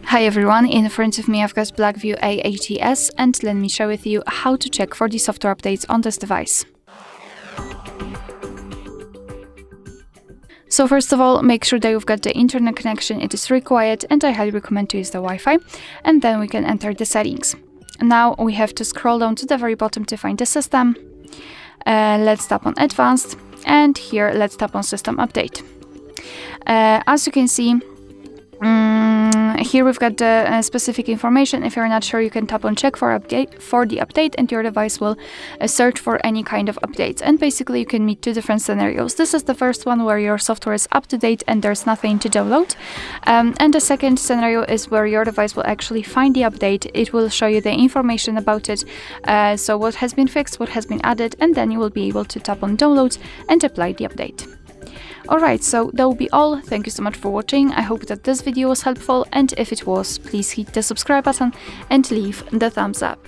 Hi everyone, in front of me I've got Blackview A80s and let me share with you how to check for the software updates on this device. So first of all, make sure that you've got the internet connection, it is required, and I highly recommend to use the Wi-Fi, and then we can enter the settings. Now we have to scroll down to the very bottom to find the system. Let's tap on Advanced, and here let's tap on System Update. As you can see, here we've got the specific information. If you're not sure, you can tap on check for the update and your device will search for any kind of updates. And basically you can meet two different scenarios. This is the first one where your software is up to date and there's nothing to download. And the second scenario is where your device will actually find the update. It will show you the information about it. So what has been fixed, what has been added, and then you will be able to tap on download and apply the update. Alright, so that will be all. Thank you so much for watching. I hope that this video was helpful, and if it was, please hit the subscribe button and leave the thumbs up.